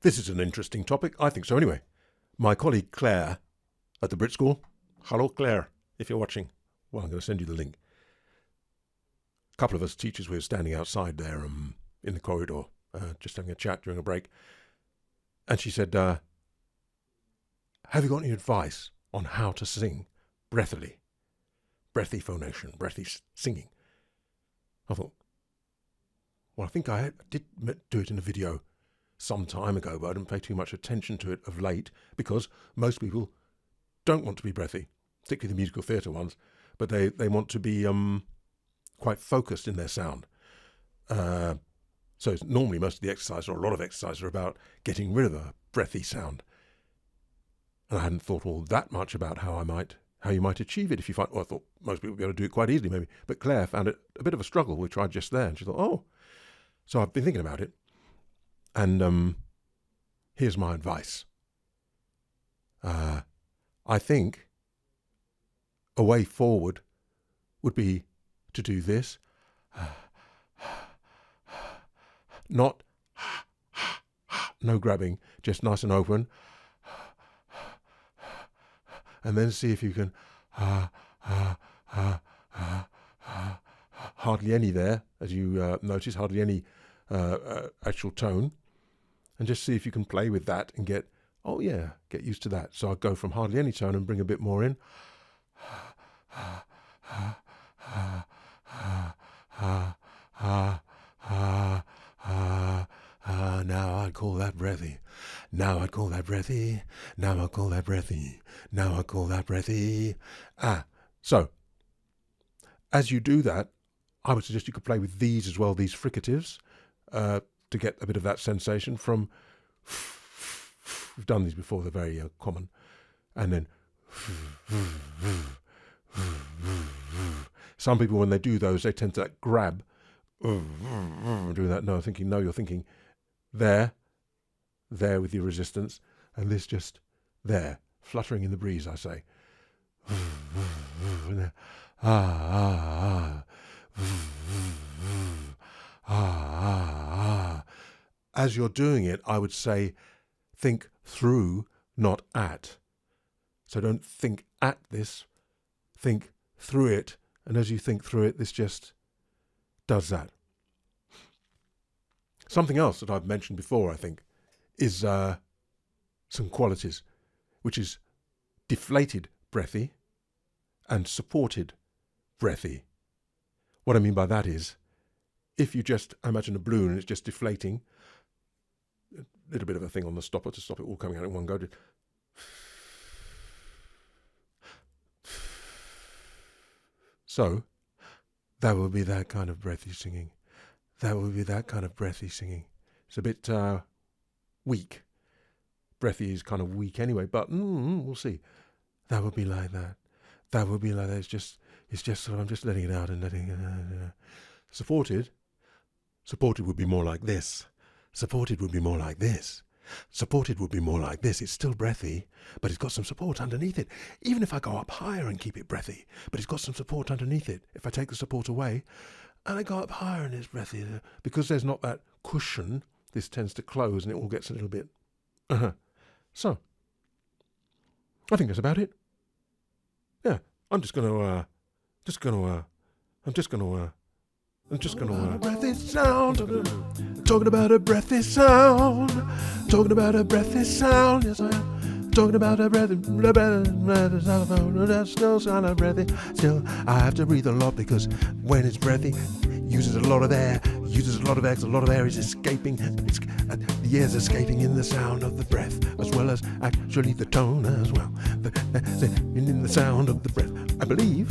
This is an interesting topic. I think so anyway. My colleague Claire at the BRIT School. Hello, Claire, if you're watching. Well, I'm going to send you the link. A couple of us teachers were standing outside there in the corridor, just having a chat during a break. And she said, have you got any advice on how to sing breathily? Breathy phonation, breathy singing. I thought, well, I think I did do it in a video some time ago, but I didn't pay too much attention to it of late because most people don't want to be breathy, particularly the musical theatre ones, but they want to be quite focused in their sound. So it's normally most of the exercise, or a lot of exercises, are about getting rid of a breathy sound. And I hadn't thought all that much about how you might achieve it if you find, well, I thought most people would be able to do it quite easily maybe, but Claire found it a bit of a struggle. We tried just there and she thought, oh. So I've been thinking about it, and here's my advice. I think a way forward would be to do this. Not no grabbing, just nice and open. And then see if you can hardly any there, as you notice, hardly any actual tone, and just see if you can play with that and get used to that. So I'll go from hardly any tone and bring a bit more in. Now I'd call that breathy. Now I'd call that breathy. Now I'd call that breathy. Now I'd call that breathy. So as you do that, I would suggest you could play with these as well, these fricatives, to get a bit of that sensation from. We've done these before; they're very common, and then. Some people, when they do those, they tend to grab, doing that. No, you're thinking there with your resistance, and this just there, fluttering in the breeze, I say. As you're doing it, I would say, think through, not at. So don't think at this, think through it. And as you think through it, this just does that. Something else that I've mentioned before, I think, is some qualities, which is deflated breathy and supported breathy. What I mean by that is, if you just imagine a balloon and it's just deflating, a little bit of a thing on the stopper to stop it all coming out in one go. So, that would be that kind of breathy singing. That would be that kind of breathy singing. It's a bit weak. Breathy is kind of weak anyway, but we'll see. That would be like that. That would be like that. It's just sort of, I'm just letting it out and letting it out. Supported would be more like this. Supported would be more like this. Supported would be more like this. It's still breathy, but it's got some support underneath it. Even if I go up higher and keep it breathy, but it's got some support underneath it. If I take the support away and I go up higher and it's breathy, because there's not that cushion, this tends to close and it all gets a little bit. So, I think that's about it. Yeah, I'm just gonna breathy sound. Talking about a breathy sound. Talking about a breathy sound. Yes, I am. Talking about a breathy sound of breathy. Still, I have to breathe a lot because when it's breathy, uses a lot of air. Uses a lot of air. A lot of air is escaping. The air's escaping in the sound of the breath, as well as actually the tone as well. In the sound of the breath. I believe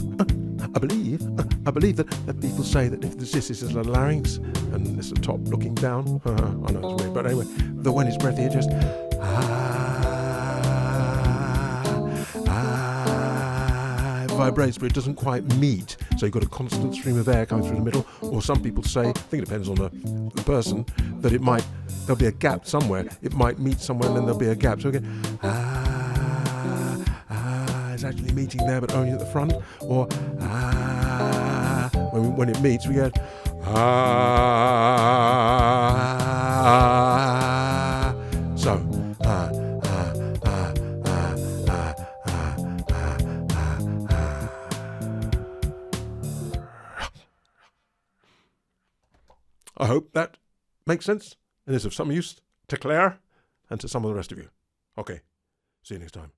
that people say that if this is the larynx and this is the top looking down, I know it's weird, but anyway, the when it's breathy, it just vibrates, but it doesn't quite meet. So you've got a constant stream of air coming through the middle. Or some people say, I think it depends on the person, that there'll be a gap somewhere. It might meet somewhere and then there'll be a gap. So again, it's actually meeting there, but only at the front. Or when it meets, we get So I hope that makes sense and is of some use to Claire and to some of the rest of you. Okay, see you next time.